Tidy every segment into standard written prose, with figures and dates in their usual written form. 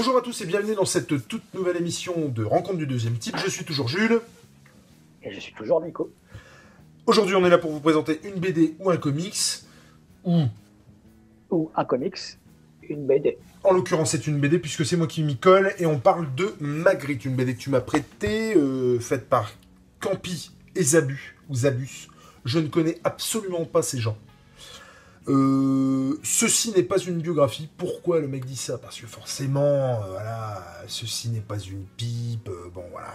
Bonjour à tous et bienvenue dans cette toute nouvelle émission de Rencontre du deuxième type. Je suis toujours Jules. Et je suis toujours Nico. Aujourd'hui, on est là pour vous présenter une BD ou un comics. Ou, Ou un comics, une BD. en l'occurrence, c'est une BD puisque c'est moi qui m'y colle. Et on parle de Magritte, une BD que tu m'as prêtée, faite par Campi et Zabus, ou Zabus. Je ne connais absolument pas ces gens. Ceci n'est pas une biographie. Pourquoi le mec dit ça? Parce que forcément, voilà, ceci n'est pas une pipe. Bon, voilà.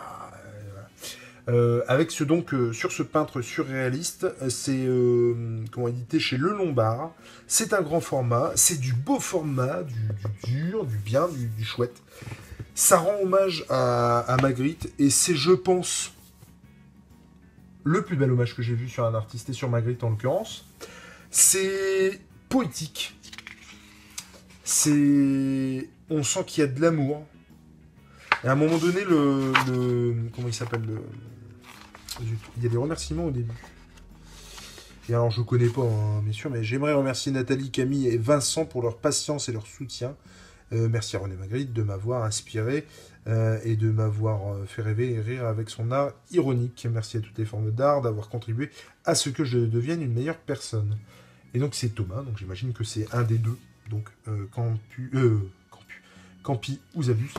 Avec ce donc sur ce peintre surréaliste, c'est comment édité chez Le Lombard. C'est un grand format, c'est du beau format, du dur, du bien, du chouette. Ça rend hommage à Magritte et c'est, je pense, le plus bel hommage que j'ai vu sur un artiste et sur Magritte en l'occurrence. C'est poétique. On sent qu'il y a de l'amour. Et à un moment donné, comment il s'appelle il y a des remerciements au début. Et alors, je connais pas, hein, bien sûr, mais j'aimerais remercier Nathalie, Camille et Vincent pour leur patience et leur soutien. Merci à René Magritte de m'avoir inspiré et de m'avoir fait rêver et rire avec son art ironique. Merci à toutes les formes d'art d'avoir contribué à ce que je devienne une meilleure personne. Et donc, c'est Thomas, donc j'imagine que c'est un des deux. Donc, Campi ou Zabus.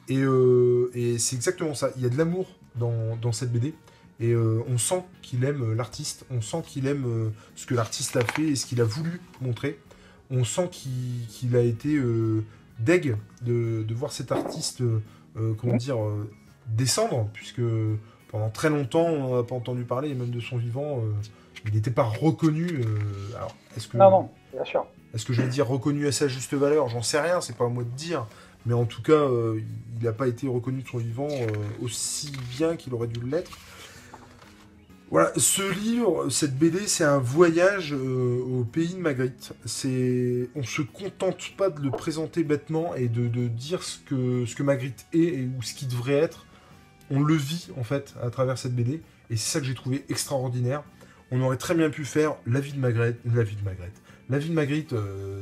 Et c'est exactement ça. Il y a de l'amour dans cette BD. Et on sent qu'il aime l'artiste. On sent qu'il aime ce que l'artiste a fait et ce qu'il a voulu montrer. On sent qu'il a été deg de voir cet artiste descendre. Puisque pendant très longtemps, on n'a pas entendu parler, et même de son vivant, il n'était pas reconnu. Alors, Non, bien sûr. est-ce que je vais dire reconnu à sa juste valeur? J'en sais rien, c'est pas à moi de dire. Mais en tout cas, il n'a pas été reconnu de son vivant aussi bien qu'il aurait dû l'être. Voilà, ce livre, cette BD, c'est un voyage au pays de Magritte. On se contente pas de le présenter bêtement et de dire ce que Magritte est ou ce qu'il devrait être. On le vit, en fait, à travers cette BD. Et c'est ça que j'ai trouvé extraordinaire. On aurait très bien pu faire la vie de Magritte,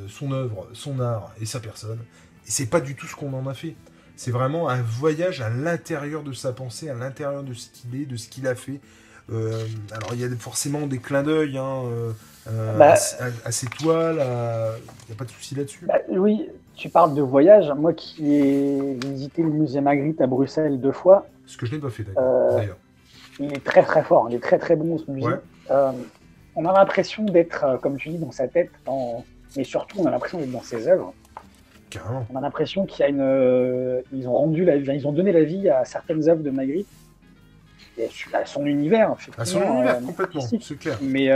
son œuvre, son art et sa personne. Et c'est pas du tout ce qu'on en a fait. C'est vraiment un voyage à l'intérieur de sa pensée, à l'intérieur de ce qu'il est, de ce qu'il a fait. Alors il y a forcément des clins d'œil à ses toiles, il n'y a pas de souci là-dessus. Oui, tu parles de voyage. Moi qui ai visité le musée Magritte à Bruxelles 2 fois. Ce que je n'ai pas fait d'ailleurs. Il est très très fort, il est très très bon ce musée. Ouais. On a l'impression d'être, comme tu dis, dans sa tête, mais surtout on a l'impression d'être dans ses œuvres. Carrément. On a l'impression qu'il y a ils ont donné la vie à certaines œuvres de Magritte. Et à son univers, à son univers, complètement, c'est clair. Mais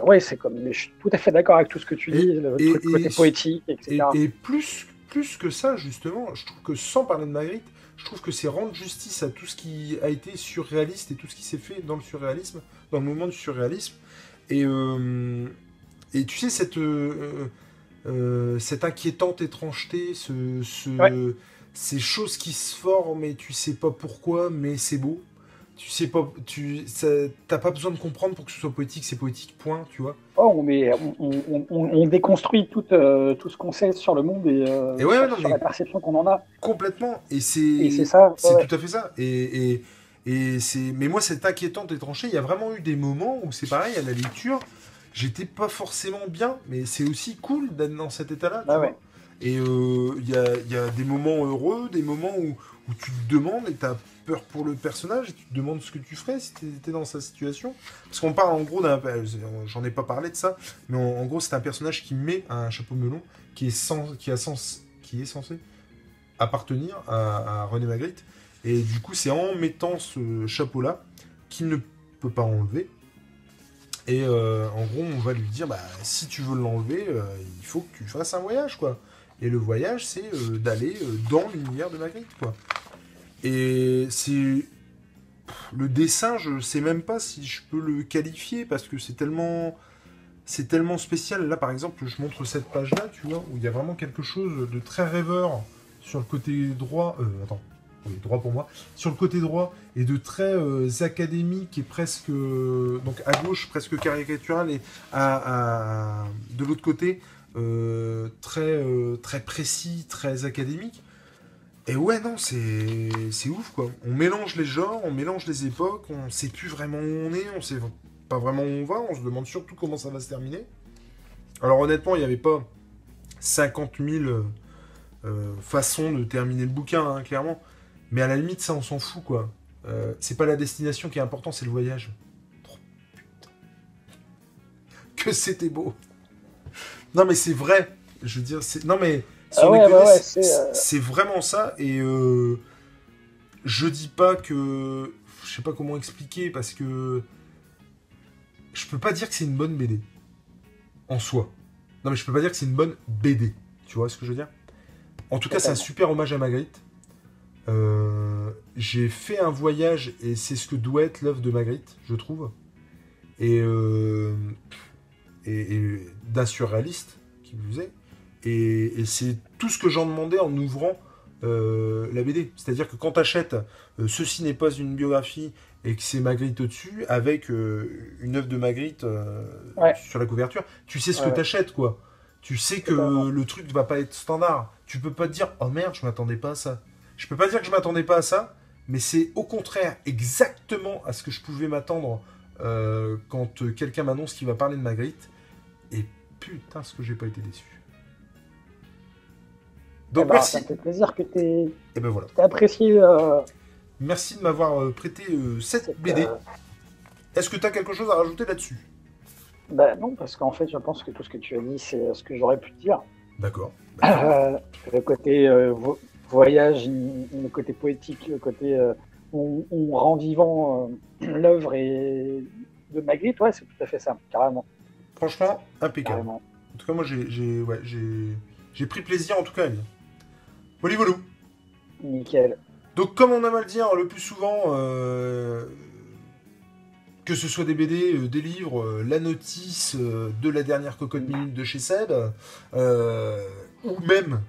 ouais, c'est comme. Mais je suis tout à fait d'accord avec tout ce que tu dis, le côté poétique, etc. Et plus que ça, justement, je trouve que sans parler de Magritte, je trouve que c'est rendre justice à tout ce qui a été surréaliste et tout ce qui s'est fait dans le surréalisme, dans le mouvement du surréalisme. Et tu sais, cette inquiétante étrangeté, ces choses qui se forment et tu sais pas pourquoi, mais c'est beau. Tu sais pas, t'as pas besoin de comprendre pour que ce soit poétique, c'est poétique, point, tu vois. Oh, on déconstruit tout ce qu'on sait sur le monde et sur la perception qu'on en a. Complètement, et c'est ça. C'est tout à fait ça. Mais moi, cette inquiétante étrangeté, il y a vraiment eu des moments où c'est pareil, à la lecture, j'étais pas forcément bien, mais c'est aussi cool d'être dans cet état-là, tu vois. Ouais. Et il y a des moments heureux, des moments où tu te demandes et tu as peur pour le personnage et tu te demandes ce que tu ferais si tu étais dans sa situation. Parce qu'on parle en gros j'en ai pas parlé de ça, mais en gros c'est un personnage qui met un chapeau melon qui est censé appartenir à René Magritte. Et du coup c'est en mettant ce chapeau-là qu'il ne peut pas enlever. Et en gros on va lui dire si tu veux l'enlever, il faut que tu fasses un voyage, quoi. Et le voyage, c'est d'aller dans l'univers de Magritte, quoi. Et c'est... Le dessin, je sais même pas si je peux le qualifier, parce que c'est tellement spécial. Là, par exemple, je montre cette page-là, tu vois, où il y a vraiment quelque chose de très rêveur sur le côté droit... droit pour moi. Sur le côté droit, et de très académique, et presque... donc à gauche, presque caricatural, et de l'autre côté... très précis, très académique. Et ouais, non, c'est ouf, quoi. On mélange les genres, on mélange les époques, on sait plus vraiment où on est, on sait pas vraiment où on va, on se demande surtout comment ça va se terminer. Alors honnêtement, il n'y avait pas 50 000 façons de terminer le bouquin, hein, clairement. Mais à la limite, ça, on s'en fout, quoi. C'est pas la destination qui est important, c'est le voyage. Oh, putain. Que c'était beau. Non, mais c'est vrai. Je veux dire, c'est... Non, mais... c'est vraiment ça. Et je dis pas que... Je sais pas comment expliquer, parce que... Je peux pas dire que c'est une bonne BD. En soi. Non, mais je peux pas dire que c'est une bonne BD. Tu vois ce que je veux dire? En tout cas, c'est un super hommage à Magritte. J'ai fait un voyage, et c'est ce que doit être l'œuvre de Magritte, je trouve. Et d'un surréaliste, qui vous est. Et c'est tout ce que j'en demandais en ouvrant la BD. C'est-à-dire que quand tu achètes Ceci n'est pas une biographie et que c'est Magritte au-dessus, avec une œuvre de Magritte sur la couverture, tu sais ce que tu achètes, quoi. Tu sais que le truc ne va pas être standard. Tu peux pas te dire, oh merde, je m'attendais pas à ça. Je peux pas dire que je m'attendais pas à ça, mais c'est au contraire exactement à ce que je pouvais m'attendre quand quelqu'un m'annonce qu'il va parler de Magritte. Et putain, ce que j'ai pas été déçu. Donc merci. Ça me fait plaisir que tu aies voilà. apprécié. Merci de m'avoir prêté cette BD. Est-ce que tu as quelque chose à rajouter là-dessus? Non, parce qu'en fait, je pense que tout ce que tu as dit, c'est ce que j'aurais pu dire. D'accord. Le côté voyage, le côté poétique, le côté on rend vivant l'œuvre de Magritte, ouais, c'est tout à fait ça, carrément. Franchement, impeccable. Carrément. En tout cas, moi, j'ai pris plaisir en tout cas à lire. Voilà, voilà. Nickel. Donc, comme on aime à le dire le plus souvent, que ce soit des BD, des livres, la notice de la dernière cocotte minute de chez Seb, ou même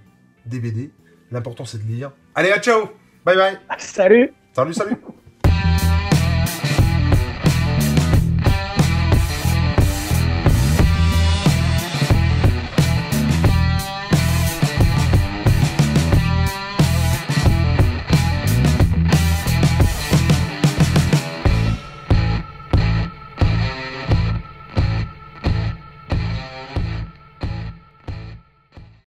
des BD, l'important c'est de lire. Allez, à ciao. Bye bye. Salut. Salut, salut.